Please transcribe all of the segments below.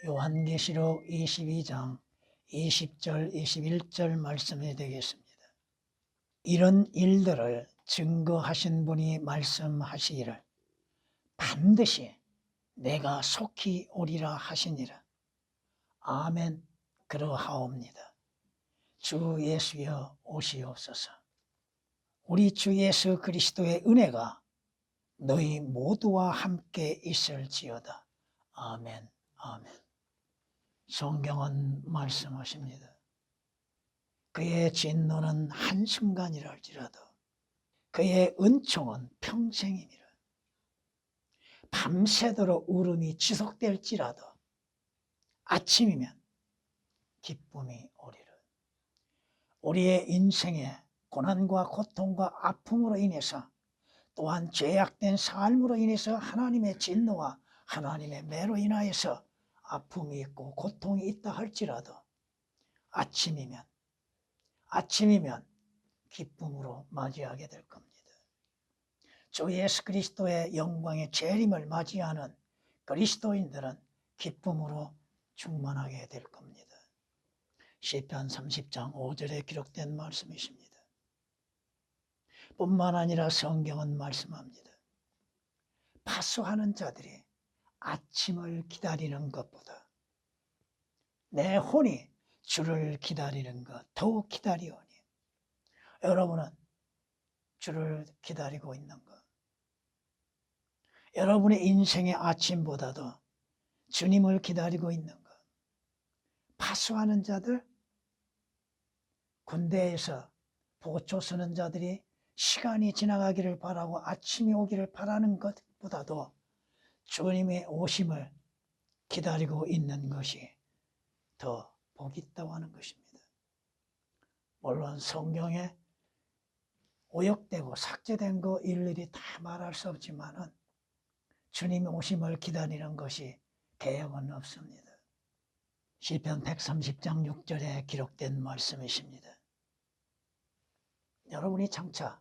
요한계시록 22장 20절 21절 말씀이 되겠습니다. 이런 일들을 증거하신 분이 말씀하시기를 반드시 내가 속히 오리라 하시니라. 아멘. 그러하옵니다. 주 예수여 오시옵소서. 우리 주 예수 그리스도의 은혜가 너희 모두와 함께 있을지어다. 아멘. 아멘. 성경은 말씀하십니다. 그의 진노는 한순간이라 할지라도 그의 은총은 평생이니라. 밤새도록 울음이 지속될지라도 아침이면 기쁨이 오리라. 우리의 인생의 고난과 고통과 아픔으로 인해서 또한 죄악된 삶으로 인해서 하나님의 진노와 하나님의 매로 인하여서 아픔이 있고 고통이 있다 할지라도 아침이면 기쁨으로 맞이하게 될 겁니다. 주 예수 그리스도의 영광의 재림을 맞이하는 그리스도인들은 기쁨으로 충만하게 될 겁니다. 시편 30장 5절에 기록된 말씀이십니다. 뿐만 아니라 성경은 말씀합니다. 파수하는 자들이 아침을 기다리는 것보다 내 혼이 주를 기다리는 것 더욱 기다리오니. 여러분은 주를 기다리고 있는 것, 여러분의 인생의 아침보다도 주님을 기다리고 있는 것. 파수하는 자들, 군대에서 보초 서는 자들이 시간이 지나가기를 바라고 아침이 오기를 바라는 것보다도 주님의 오심을 기다리고 있는 것이 더 복이 있다고 하는 것입니다. 물론 성경에 오역되고 삭제된 거 일일이 다 말할 수 없지만은 주님의 오심을 기다리는 것이 개혁은 없습니다. 시편 130장 6절에 기록된 말씀이십니다. 여러분이 장차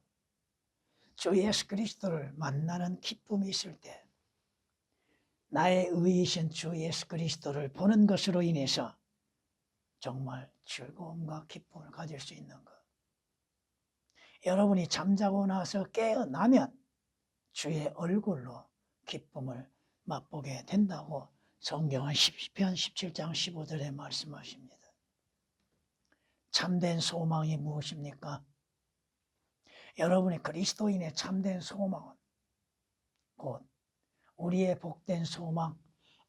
주 예수 그리스도를 만나는 기쁨이 있을 때 나의 의이신 주 예수 그리스도를 보는 것으로 인해서 정말 즐거움과 기쁨을 가질 수 있는 것. 여러분이 잠자고 나서 깨어나면 주의 얼굴로 기쁨을 맛보게 된다고 성경은 시편 17장 15절에 말씀하십니다. 참된 소망이 무엇입니까? 여러분의 그리스도인의 참된 소망은 곧 우리의 복된 소망,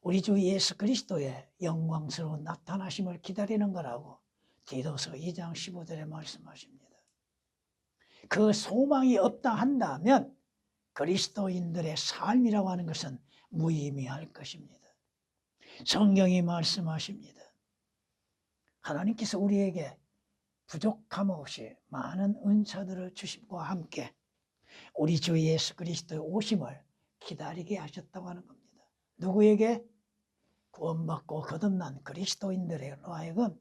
우리 주 예수 그리스도의 영광스러운 나타나심을 기다리는 거라고 디도서 2장 15절에 말씀하십니다. 그 소망이 없다 한다면 그리스도인들의 삶이라고 하는 것은 무의미할 것입니다. 성경이 말씀하십니다. 하나님께서 우리에게 부족함 없이 많은 은사들을 주심과 함께 우리 주 예수 그리스도의 오심을 기다리게 하셨다고 하는 겁니다. 누구에게? 구원받고 거듭난 그리스도인들로 하여금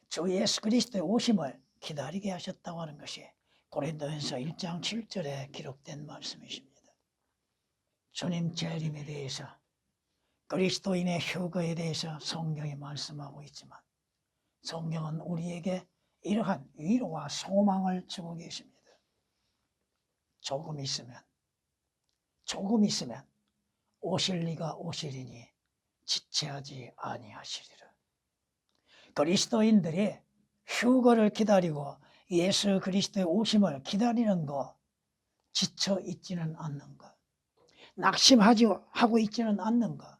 주 예수 그리스도의 오심을 기다리게 하셨다고 하는 것이 고린도전서 1장 7절에 기록된 말씀이십니다. 주님 재림에 대해서 그리스도인의 휴거에 대해서 성경이 말씀하고 있지만 성경은 우리에게 이러한 위로와 소망을 주고 계십니다. 조금 있으면 오실 이가 오시리니 지체하지 아니하시리라. 그리스도인들이 휴거를 기다리고 예수 그리스도의 오심을 기다리는 것, 지쳐 있지는 않는 것, 낙심하고 있지는 않는 것,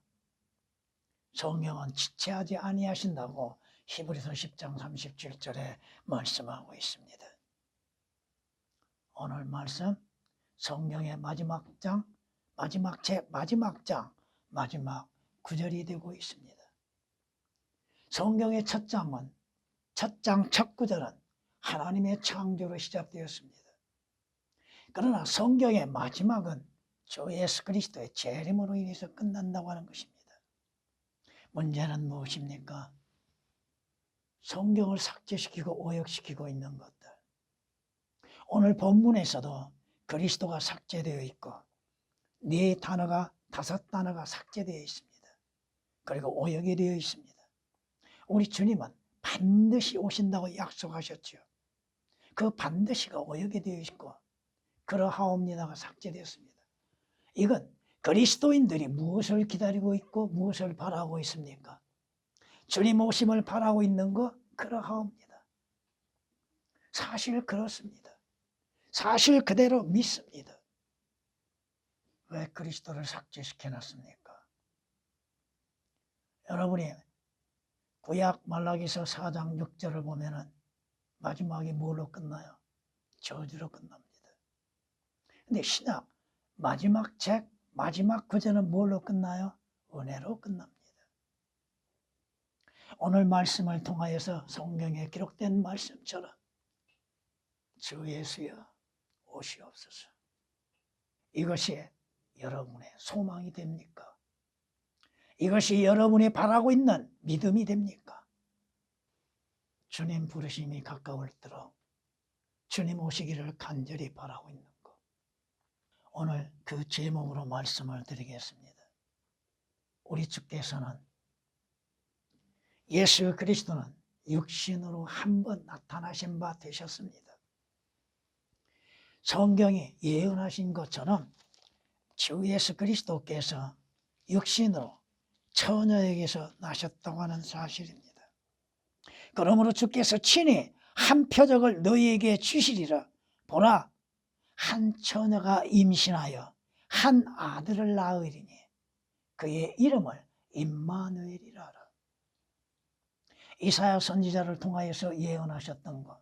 성경은 지체하지 아니하신다고 히브리서 10장 37절에 말씀하고 있습니다. 오늘 말씀 성경의 마지막 구절이 되고 있습니다. 성경의 첫 장 첫 구절은 하나님의 창조로 시작되었습니다. 그러나 성경의 마지막은 주 예수 그리스도의 재림으로 인해서 끝난다고 하는 것입니다. 문제는 무엇입니까? 성경을 삭제시키고 오역시키고 있는 것들. 오늘 본문에서도 그리스도가 삭제되어 있고 5 단어가 삭제되어 있습니다. 그리고 오역이 되어 있습니다. 우리 주님은 반드시 오신다고 약속하셨죠. 그 반드시가 오역이 되어 있고 그러하옵니다가 삭제되었습니다. 이건 그리스도인들이 무엇을 기다리고 있고 무엇을 바라고 있습니까? 주님 오심을 바라고 있는 거 그러하옵니다. 사실 그렇습니다. 사실 그대로 믿습니다. 왜 그리스도를 삭제시켜놨습니까? 여러분이 구약 말라기서 4장 6절을 보면은 마지막이 뭘로 끝나요? 저주로 끝납니다. 근데 신약 마지막 책, 마지막 구절은 뭘로 끝나요? 은혜로 끝납니다. 오늘 말씀을 통하여서 성경에 기록된 말씀처럼 주 예수여 오시옵소서. 이것이 여러분의 소망이 됩니까? 이것이 여러분이 바라고 있는 믿음이 됩니까? 주님 부르심이 가까울수록 주님 오시기를 간절히 바라고 있는 것. 오늘 그 제목으로 말씀을 드리겠습니다. 우리 주께서는 예수 그리스도는 육신으로 한 번 나타나신 바 되셨습니다. 성경이 예언하신 것처럼 주 예수 그리스도께서 육신으로 처녀에게서 나셨다고 하는 사실입니다. 그러므로 주께서 친히 한 표적을 너희에게 주시리라. 보라, 한 처녀가 임신하여 한 아들을 낳으리니 그의 이름을 임마누엘이라 하라. 이사야 선지자를 통하여서 예언하셨던 것,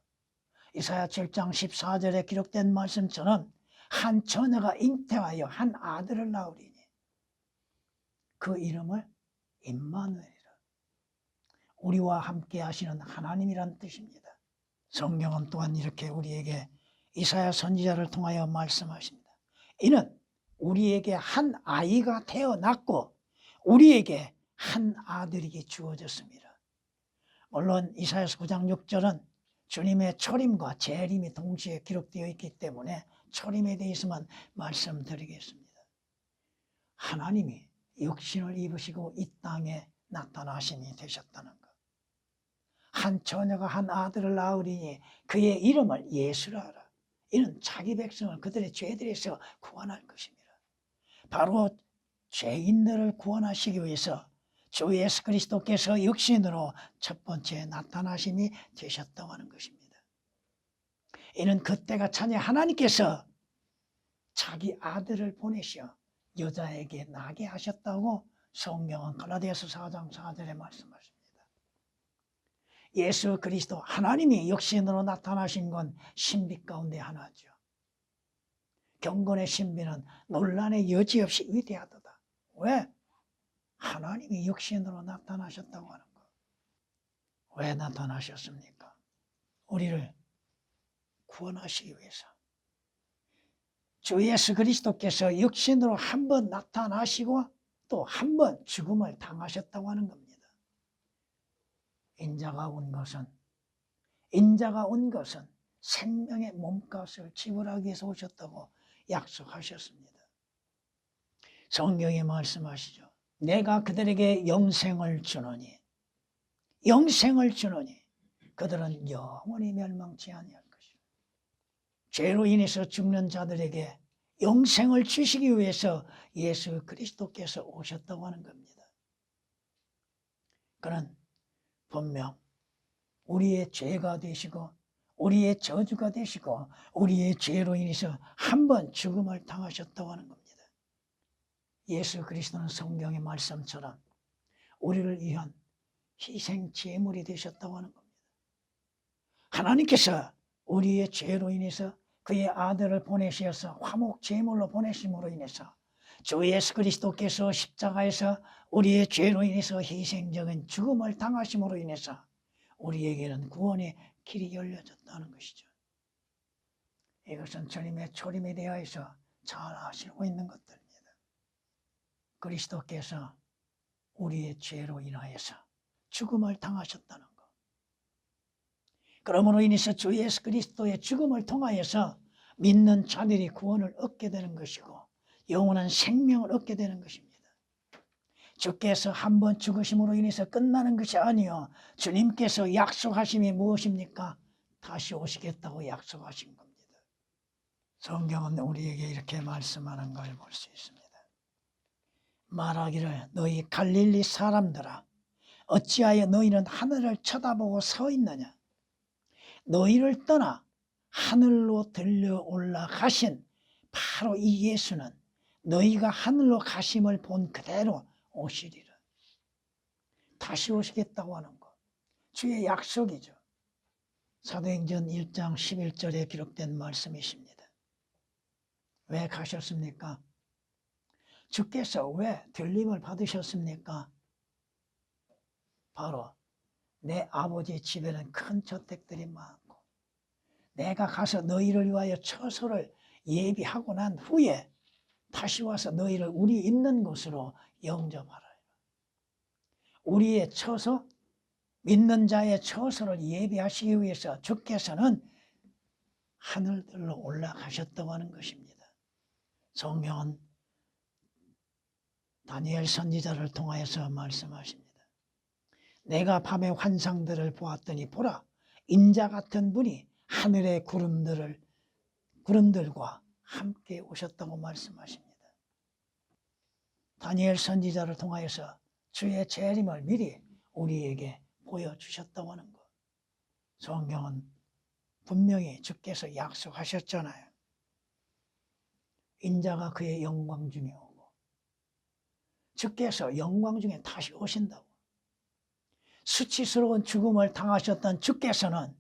이사야 7장 14절에 기록된 말씀처럼 한 처녀가 잉태하여 한 아들을 낳으리니 그 이름을 임마누엘이라. 우리와 함께 하시는 하나님이란 뜻입니다. 성경은 또한 이렇게 우리에게 이사야 선지자를 통하여 말씀하십니다. 이는 우리에게 한 아이가 태어났고 우리에게 한 아들이 주어졌습니다. 물론 이사야서 9장 6절은 주님의 초림과 재림이 동시에 기록되어 있기 때문에 초림에 대해서만 말씀드리겠습니다. 하나님이 육신을 입으시고 이 땅에 나타나심이 되셨다는 것. 한 처녀가 한 아들을 낳으리니 그의 이름을 예수라 하라. 이는 자기 백성을 그들의 죄들에서 구원할 것입니다. 바로 죄인들을 구원하시기 위해서 주 예수 그리스도께서 육신으로 첫 번째 나타나심이 되셨다고 하는 것입니다. 이는 그때가 차니 하나님께서 자기 아들을 보내셔 여자에게 나게 하셨다고 성경은 갈라디아서 4장 4절에 말씀하십니다. 예수 그리스도 하나님이 육신으로 나타나신 건 신비 가운데 하나죠. 경건의 신비는 논란의 여지 없이 위대하도다. 왜? 하나님이 육신으로 나타나셨다고 하는 것. 왜 나타나셨습니까? 우리를 구원하시기 위해서. 주 예수 그리스도께서 육신으로 한 번 나타나시고 또 한 번 죽음을 당하셨다고 하는 겁니다. 인자가 온 것은 생명의 몸값을 지불하기 위해서 오셨다고 약속하셨습니다. 성경에 말씀하시죠. 내가 그들에게 영생을 주노니 그들은 영원히 멸망치 아니할 것이다. 죄로 인해서 죽는 자들에게 영생을 주시기 위해서 예수 그리스도께서 오셨다고 하는 겁니다. 그는 분명 우리의 죄가 되시고 우리의 저주가 되시고 우리의 죄로 인해서 한 번 죽음을 당하셨다고 하는 겁니다. 예수 그리스도는 성경의 말씀처럼 우리를 위한 희생 제물이 되셨다고 하는 겁니다. 하나님께서 우리의 죄로 인해서 그의 아들을 보내셔서 화목 제물로 보내심으로 인해서 주 예수 그리스도께서 십자가에서 우리의 죄로 인해서 희생적인 죽음을 당하심으로 인해서 우리에게는 구원의 길이 열려졌다는 것이죠. 이것은 주님의 초림에 대하여서 잘 아시고 있는 것들입니다. 그리스도께서 우리의 죄로 인하여서 죽음을 당하셨다는 것. 그러므로 인해서 주 예수 그리스도의 죽음을 통하여서 믿는 자들이 구원을 얻게 되는 것이고 영원한 생명을 얻게 되는 것입니다. 주께서 한 번 죽으심으로 인해서 끝나는 것이 아니요, 주님께서 약속하심이 무엇입니까? 다시 오시겠다고 약속하신 겁니다. 성경은 우리에게 이렇게 말씀하는 걸 볼 수 있습니다. 말하기를 너희 갈릴리 사람들아, 어찌하여 너희는 하늘을 쳐다보고 서 있느냐? 너희를 떠나 하늘로 들려 올라가신 바로 이 예수는 너희가 하늘로 가심을 본 그대로 오시리라. 다시 오시겠다고 하는 것, 주의 약속이죠. 사도행전 1장 11절에 기록된 말씀이십니다. 왜 가셨습니까? 주께서 왜 들림을 받으셨습니까? 바로 내 아버지 집에는 큰 저택들이 많고 내가 가서 너희를 위하여 처소를 예비하고 난 후에 다시 와서 너희를 우리 있는 곳으로 영접하라. 우리의 처소, 믿는 자의 처소를 예비하시기 위해서 주께서는 하늘들로 올라가셨다고 하는 것입니다. 성경은 다니엘 선지자를 통하여서 말씀하십니다. 내가 밤에 환상들을 보았더니 보라, 인자 같은 분이 하늘의 구름들과 함께 오셨다고 말씀하십니다. 다니엘 선지자를 통하여서 주의 재림을 미리 우리에게 보여주셨다고 하는 것. 성경은 분명히 주께서 약속하셨잖아요. 인자가 그의 영광 중에 오고 주께서 영광 중에 다시 오신다고. 수치스러운 죽음을 당하셨던 주께서는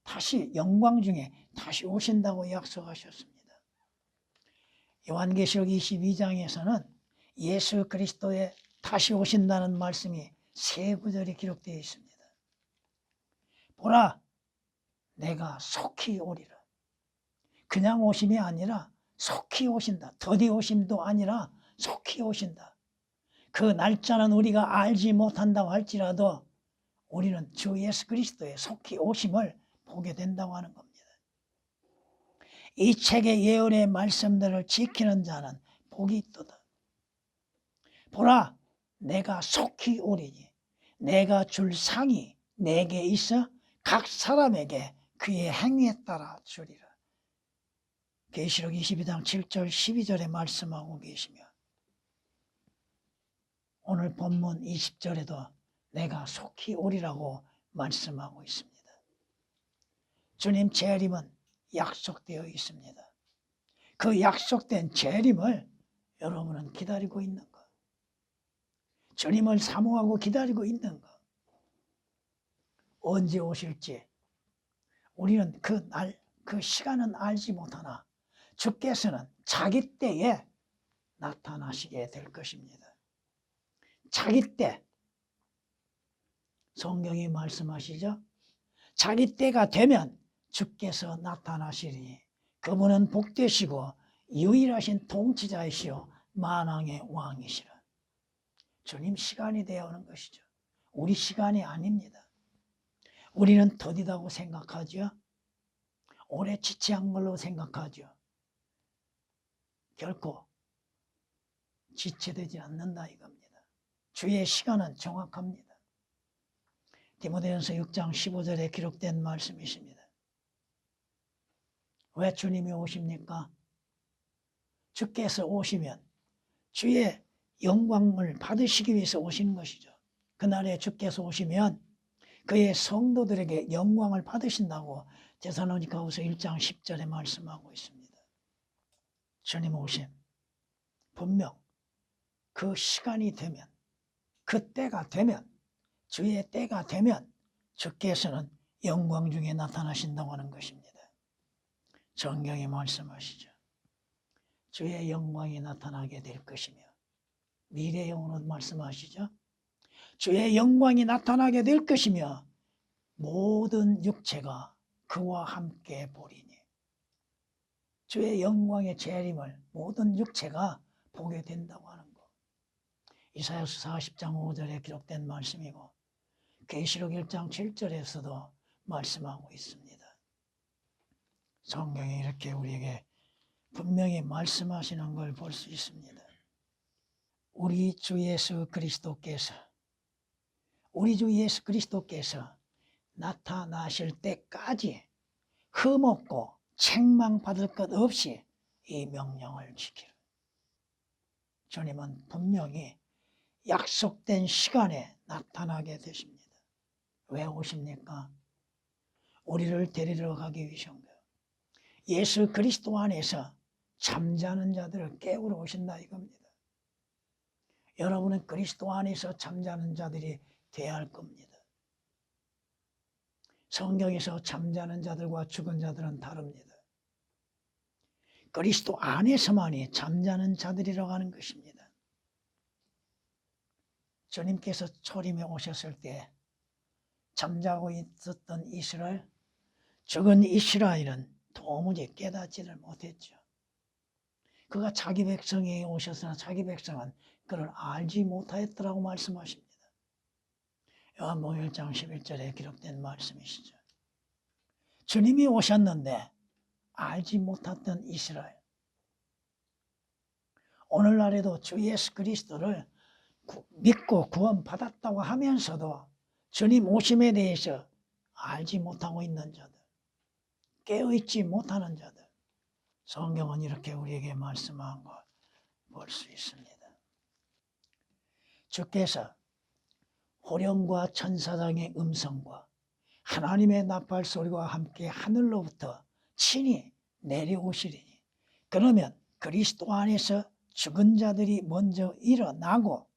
다시 영광 중에 다시 오신다고 약속하셨습니다. 요한계시록 22장에서는 예수 그리스도의 다시 오신다는 말씀이 세 구절이 기록되어 있습니다. 보라, 내가 속히 오리라. 그냥 오심이 아니라 속히 오신다. 더디 오심도 아니라 속히 오신다. 그 날짜는 우리가 알지 못한다고 할지라도 우리는 주 예수 그리스도의 속히 오심을 보게 된다고 하는 겁니다. 이 책의 예언의 말씀들을 지키는 자는 복이 있도다. 보라, 내가 속히 오리니 내가 줄 상이 내게 있어 각 사람에게 그의 행위에 따라 주리라. 계시록 22장 7절 12절에 말씀하고 계시며 오늘 본문 20절에도 내가 속히 오리라고 말씀하고 있습니다. 주님 재림은 약속되어 있습니다. 그 약속된 재림을 여러분은 기다리고 있는 것, 주님을 사모하고 기다리고 있는 것, 언제 오실지 우리는 그 시간은 알지 못하나 주께서는 자기 때에 나타나시게 될 것입니다. 자기 때, 성경이 말씀하시죠? 자기 때가 되면 주께서 나타나시리니 그분은 복되시고 유일하신 통치자이시오 만왕의 왕이시라. 주님 시간이 되어 오는 것이죠. 우리 시간이 아닙니다. 우리는 더디다고 생각하죠. 오래 지체한 걸로 생각하죠. 결코 지체되지 않는다 이겁니다. 주의 시간은 정확합니다. 디모데전서 6장 15절에 기록된 말씀이십니다. 왜 주님이 오십니까? 주께서 오시면 주의 영광을 받으시기 위해서 오시는 것이죠. 그날에 주께서 오시면 그의 성도들에게 영광을 받으신다고 데살로니가후서 1장 10절에 말씀하고 있습니다. 주님 오심, 분명 그 시간이 되면, 그 때가 되면, 주의 때가 되면 주께서는 영광 중에 나타나신다고 하는 것입니다. 성경이 말씀하시죠. 주의 영광이 나타나게 될 것이며, 미래형으로 말씀하시죠. 주의 영광이 나타나게 될 것이며 모든 육체가 그와 함께 보리니. 주의 영광의 재림을 모든 육체가 보게 된다고 하는 것. 이사야서 40장 5절에 기록된 말씀이고 계시록 1장 7절에서도 말씀하고 있습니다. 성경이 이렇게 우리에게 분명히 말씀하시는 걸 볼 수 있습니다. 우리 주 예수 그리스도께서 나타나실 때까지 흠없고 책망받을 것 없이 이 명령을 지키라. 주님은 분명히 약속된 시간에 나타나게 되십니다. 왜 오십니까? 우리를 데리러 가기 위해서인가요? 예수 그리스도 안에서 잠자는 자들을 깨우러 오신다 이겁니다. 여러분은 그리스도 안에서 잠자는 자들이 되어야 할 겁니다. 성경에서 잠자는 자들과 죽은 자들은 다릅니다. 그리스도 안에서만이 잠자는 자들이라고 하는 것입니다. 주님께서 초림에 오셨을 때 잠자고 있었던 이스라엘, 죽은 이스라엘은 도무지 깨닫지를 못했죠. 그가 자기 백성에게 오셨으나 자기 백성은 그를 알지 못하였더라고 말씀하십니다. 요한복음 1장 11절에 기록된 말씀이시죠. 주님이 오셨는데 알지 못했던 이스라엘, 오늘날에도 주 예수 그리스도를 믿고 구원받았다고 하면서도 주님 오심에 대해서 알지 못하고 있는 자들, 깨어있지 못하는 자들, 성경은 이렇게 우리에게 말씀한 걸 볼 수 있습니다. 주께서 호령과 천사장의 음성과 하나님의 나팔 소리와 함께 하늘로부터 친히 내려오시리니, 그러면 그리스도 안에서 죽은 자들이 먼저 일어나고,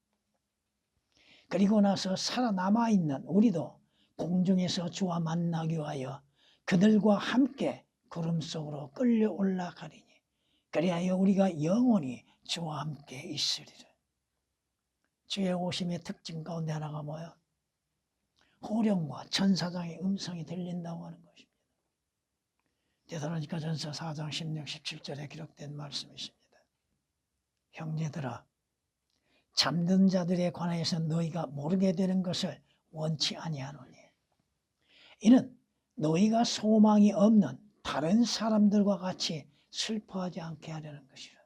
그리고 나서 살아남아 있는 우리도 공중에서 주와 만나기 위하여 그들과 함께 구름 속으로 끌려 올라가리니, 그리하여 우리가 영원히 주와 함께 있으리라. 주의 오심의 특징 가운데 하나가 뭐야? 호령과 천사장의 음성이 들린다고 하는 것입니다. 데살로니가전서 4장 16, 17절에 기록된 말씀이십니다. 형제들아, 잠든 자들에 관하여서 너희가 모르게 되는 것을 원치 아니하노니, 이는 너희가 소망이 없는 다른 사람들과 같이 슬퍼하지 않게 하려는 것이라.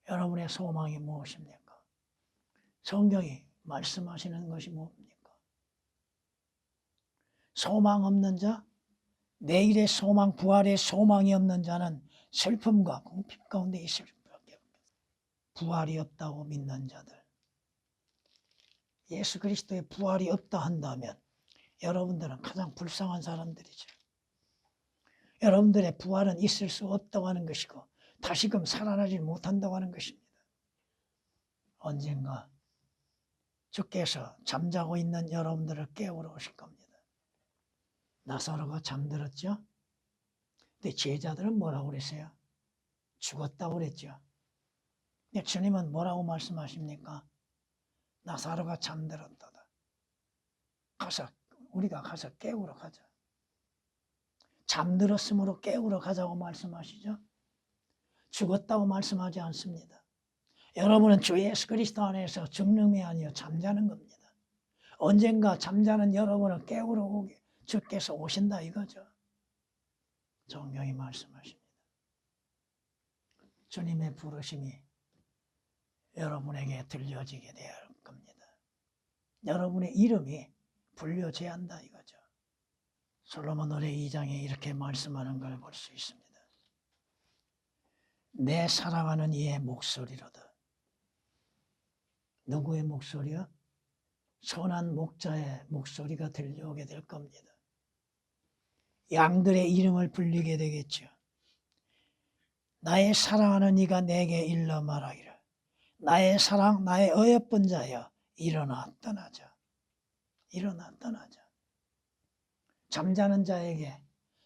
여러분의 소망이 무엇입니까? 성경이 말씀하시는 것이 뭡니까? 소망 없는 자, 내일의 소망, 부활의 소망이 없는 자는 슬픔과 공핍 가운데 있을 수밖에 없습니다. 부활이 없다고 믿는 자들, 예수 그리스도의 부활이 없다 한다면 여러분들은 가장 불쌍한 사람들이죠. 여러분들의 부활은 있을 수 없다고 하는 것이고 다시금 살아나지 못한다고 하는 것입니다. 언젠가 주께서 잠자고 있는 여러분들을 깨우러 오실 겁니다. 나사로가 잠들었죠? 근데 제자들은 뭐라고 그랬어요? 죽었다고 그랬죠. 근데 주님은 뭐라고 말씀하십니까? 나사로가 잠들었다. 우리가 가서 깨우러 가자. 잠들었으므로 깨우러 가자고 말씀하시죠. 죽었다고 말씀하지 않습니다. 여러분은 주 예수 그리스도 안에서 죽음이 아니요 잠자는 겁니다. 언젠가 잠자는 여러분을 깨우러 주께서 오신다 이거죠. 성경이 말씀하십니다. 주님의 부르심이 여러분에게 들려지게 될 겁니다. 여러분의 이름이 불려져야 한다 이거죠. 솔로몬 노래 2장에 이렇게 말씀하는 걸 볼 수 있습니다. 내 사랑하는 이의 목소리로다. 누구의 목소리요? 선한 목자의 목소리가 들려오게 될 겁니다. 양들의 이름을 불리게 되겠죠. 나의 사랑하는 이가 내게 일러 말하기를, 나의 사랑, 나의 어여쁜 자여, 일어나 떠나자. 일어나 떠나자. 잠자는 자에게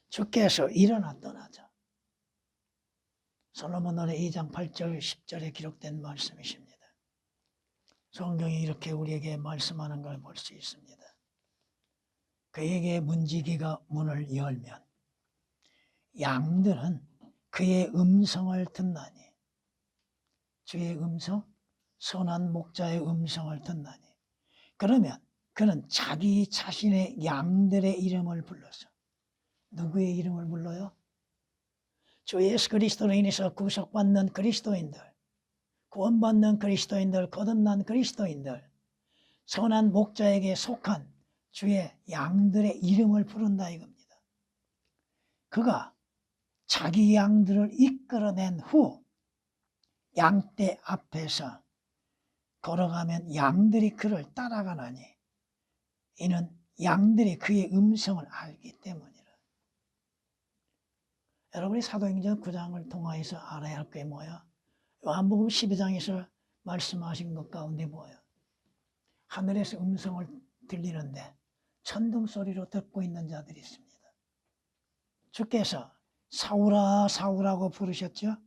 주께서 일어나 떠나자. 솔로몬 노래 2장 8절 10절에 기록된 말씀이십니다. 성경이 이렇게 우리에게 말씀하는 걸 볼 수 있습니다. 그에게 문지기가 문을 열면 양들은 그의 음성을 듣나니, 주의 음성, 선한 목자의 음성을 듣나니, 그러면 그는 자기 자신의 양들의 이름을 불러서, 누구의 이름을 불러요? 주 예수 그리스도로 인해서 구속받는 그리스도인들, 구원받는 그리스도인들, 거듭난 그리스도인들, 선한 목자에게 속한 주의 양들의 이름을 부른다 이겁니다. 그가 자기 양들을 이끌어낸 후 양떼 앞에서 걸어가면 양들이 그를 따라가나니 이는 양들이 그의 음성을 알기 때문이라. 여러분이 사도행전 9장을 통하여서 알아야 할 게 뭐야? 요한복음 12장에서 말씀하신 것 가운데 뭐야? 하늘에서 음성을 들리는데 천둥 소리로 듣고 있는 자들이 있습니다. 주께서 사울아 사울하고 부르셨죠?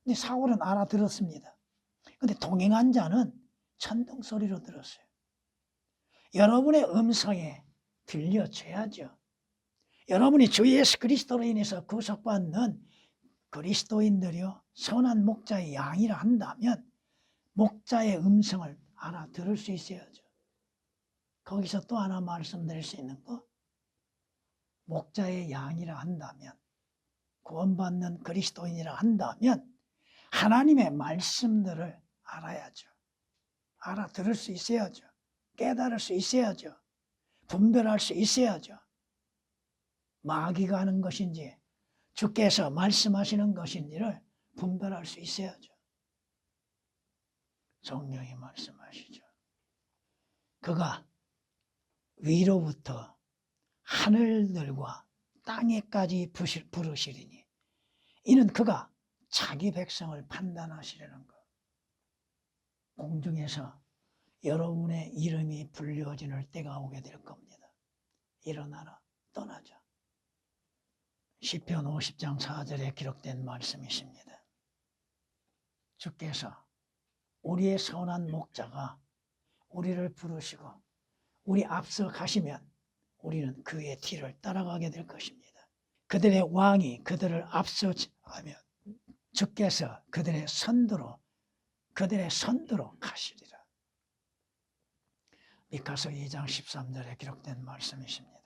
근데 사울은 알아들었습니다. 근데 동행한 자는 천둥 소리로 들었어요. 여러분의 음성에 들려줘야죠. 여러분이 주 예수 그리스도로 인해서 구속받는 그리스도인들이요 선한 목자의 양이라 한다면 목자의 음성을 알아들을 수 있어야죠. 거기서 또 하나 말씀드릴 수 있는 거, 목자의 양이라 한다면, 구원받는 그리스도인이라 한다면 하나님의 말씀들을 알아야죠. 알아들을 수 있어야죠. 깨달을 수 있어야죠. 분별할 수 있어야죠. 마귀가 하는 것인지 주께서 말씀하시는 것인지를 분별할 수 있어야죠. 성령이 말씀하시죠. 그가 위로부터 하늘들과 땅에까지 부르시리니 이는 그가 자기 백성을 판단하시려는 것. 공중에서 여러분의 이름이 불려지는 때가 오게 될 겁니다. 일어나라 떠나자. 시편 50장 4절에 기록된 말씀이십니다. 주께서 우리의 선한 목자가 우리를 부르시고 우리 앞서 가시면 우리는 그의 뒤를 따라가게 될 것입니다. 그들의 왕이 그들을 앞서가면 주께서 그들의 선두로 가시리라. 미카서 2장 13절에 기록된 말씀이십니다.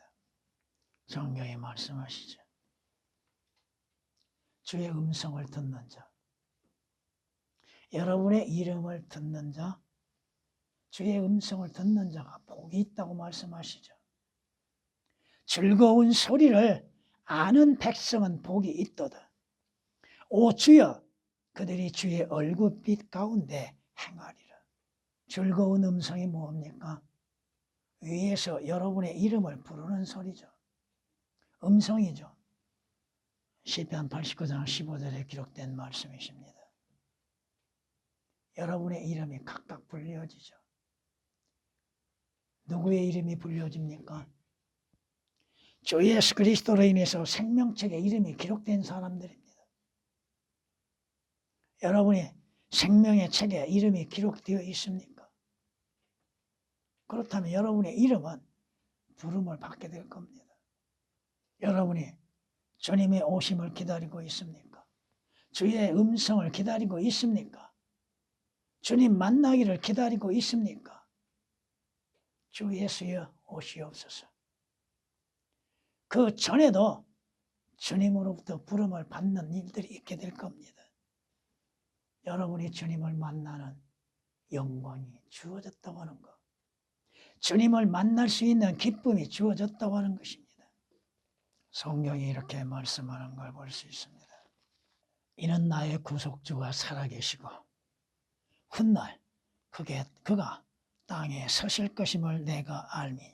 성경이 말씀하시죠. 주의 음성을 듣는 자, 여러분의 이름을 듣는 자, 주의 음성을 듣는 자가 복이 있다고 말씀하시죠. 즐거운 소리를 아는 백성은 복이 있도다. 오 주여, 그들이 주의 얼굴빛 가운데 행하리라. 즐거운 음성이 뭡니까? 위에서 여러분의 이름을 부르는 소리죠. 음성이죠. 시편 89장 15절에 기록된 말씀이십니다. 여러분의 이름이 각각 불려지죠. 누구의 이름이 불려집니까? 주 예수 그리스도로 인해서 생명책에 이름이 기록된 사람들입니다. 여러분이 생명의 책에 이름이 기록되어 있습니까? 그렇다면 여러분의 이름은 부름을 받게 될 겁니다. 여러분이 주님의 오심을 기다리고 있습니까? 주의 음성을 기다리고 있습니까? 주님 만나기를 기다리고 있습니까? 주 예수여 오시옵소서. 그 전에도 주님으로부터 부름을 받는 일들이 있게 될 겁니다. 여러분이 주님을 만나는 영광이 주어졌다고 하는 것, 주님을 만날 수 있는 기쁨이 주어졌다고 하는 것입니다. 성경이 이렇게 말씀하는 걸 볼 수 있습니다. 이는 나의 구속주가 살아계시고 훗날 그가 땅에 서실 것임을 내가 알미니라.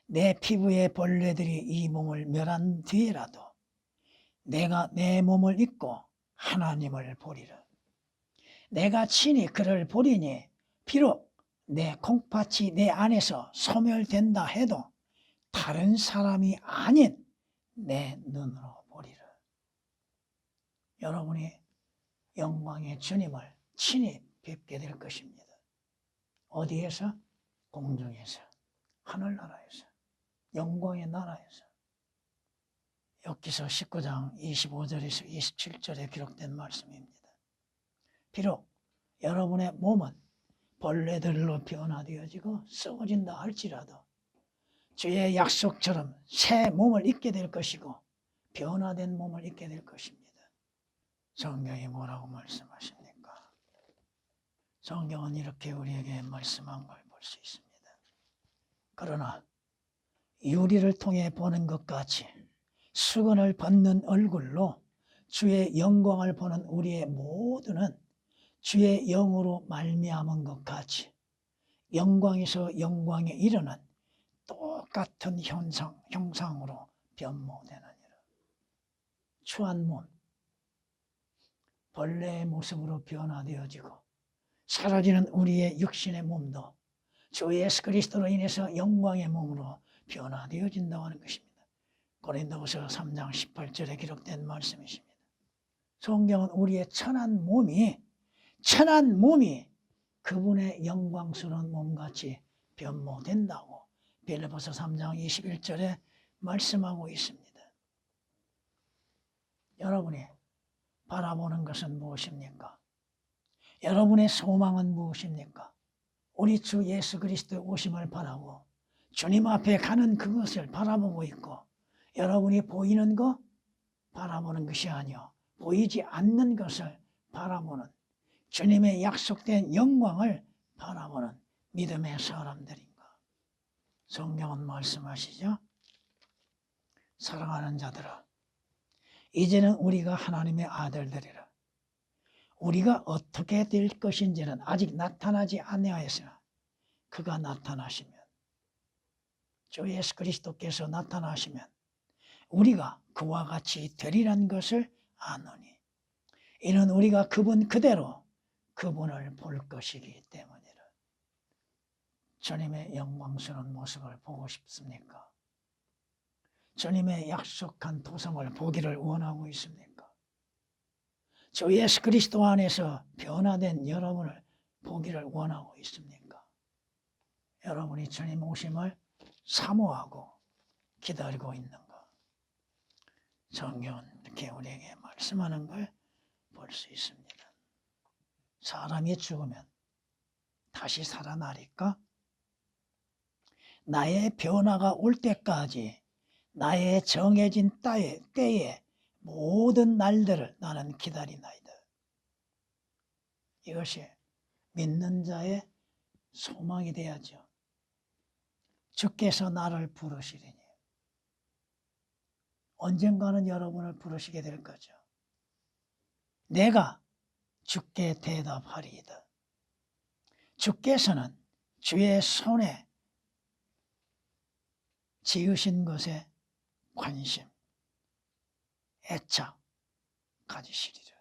내 피부의 벌레들이 이 몸을 멸한 뒤에라도 내가 내 몸을 입고 하나님을 보리라. 내가 친히 그를 보리니 비록 내 콩팥이 내 안에서 소멸된다 해도 다른 사람이 아닌 내 눈으로 보리라. 여러분이 영광의 주님을 친히 뵙게 될 것입니다. 어디에서? 공중에서, 하늘나라에서, 영광의 나라에서. 욥기서 19장 25절에서 27절에 기록된 말씀입니다. 비록 여러분의 몸은 벌레들로 변화되어지고 썩어진다 할지라도 주의 약속처럼 새 몸을 입게 될 것이고 변화된 몸을 입게 될 것입니다. 성경이 뭐라고 말씀하십니까? 성경은 이렇게 우리에게 말씀한 걸 볼 수 있습니다. 그러나 유리를 통해 보는 것 같이 수건을 벗는 얼굴로 주의 영광을 보는 우리의 모두는 주의 영으로 말미암은 것 같이 영광에서 영광에 이르는 똑같은 형상으로 변모되느니라. 추한 몸, 벌레의 모습으로 변화되어지고 사라지는 우리의 육신의 몸도 주 예수 그리스도로 인해서 영광의 몸으로 변화되어진다고 하는 것입니다. 고린도후서 3장 18절에 기록된 말씀이십니다. 성경은 우리의 천한 몸이 그분의 영광스러운 몸같이 변모된다고 빌립보서 3장 21절에 말씀하고 있습니다. 여러분이 바라보는 것은 무엇입니까? 여러분의 소망은 무엇입니까? 우리 주 예수 그리스도의 오심을 바라고 주님 앞에 가는 그것을 바라보고 있고, 여러분이 보이는 것 바라보는 것이 아니요 보이지 않는 것을 바라보는, 주님의 약속된 영광을 바라보는 믿음의 사람들인가? 성경은 말씀하시죠. 사랑하는 자들아, 이제는 우리가 하나님의 아들들이라. 우리가 어떻게 될 것인지는 아직 나타나지 아니하였으나 그가 나타나시면, 주 예수 그리스도께서 나타나시면 우리가 그와 같이 되리란 것을 아노니, 이는 우리가 그분 그대로 그분을 볼 것이기 때문이라. 주님의 영광스러운 모습을 보고 싶습니까? 주님의 약속한 도성을 보기를 원하고 있습니까? 주 예수 그리스도 안에서 변화된 여러분을 보기를 원하고 있습니까? 여러분이 주님 오심을 사모하고 기다리고 있는가? 성경은 이렇게 우리에게 말씀하는 걸 볼 수 있습니다. 사람이 죽으면 다시 살아나리까? 나의 변화가 올 때까지 나의 정해진 때에 모든 날들을 나는 기다리나이다. 이것이 믿는 자의 소망이 되야죠. 주께서 나를 부르시리니, 언젠가는 여러분을 부르시게 될 거죠. 내가 주께 대답하리이다. 주께서는 주의 손에 지으신 것에 관심, 애착 가지시리라.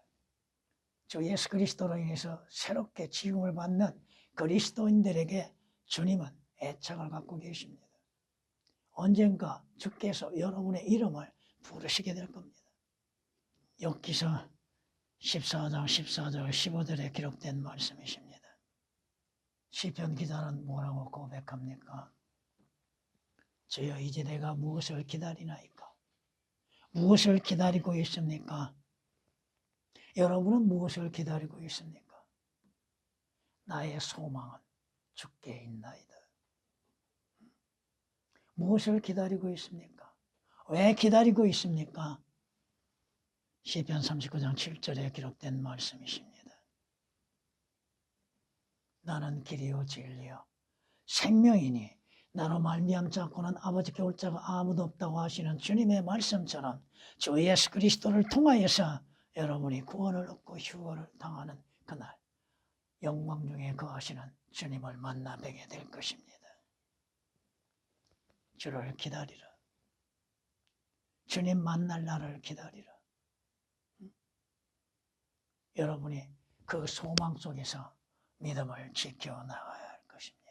주 예수 그리스도로 인해서 새롭게 지음을 받는 그리스도인들에게 주님은 애착을 갖고 계십니다. 언젠가 주께서 여러분의 이름을 부르시게 될 겁니다. 욥기서 14장 14절 15절에 기록된 말씀이십니다. 시편 기자는 뭐라고 고백합니까? 주여, 이제 내가 무엇을 기다리나이까? 무엇을 기다리고 있습니까? 여러분은 무엇을 기다리고 있습니까? 나의 소망은 주께 있나이다. 무엇을 기다리고 있습니까? 왜 기다리고 있습니까? 시편 39장 7절에 기록된 말씀이십니다. 나는 길이요 진리요 생명이니 나로 말미암지 않고는 아버지께 올 자가 아무도 없다고 하시는 주님의 말씀처럼 주 예수 그리스도를 통하여서 여러분이 구원을 얻고 휴거를 당하는 그날 영광 중에 거하시는 주님을 만나 뵈게 될 것입니다. 주를 기다리라. 주님 만날 날을 기다리라. 여러분이 그 소망 속에서 믿음을 지켜나가야 할 것입니다.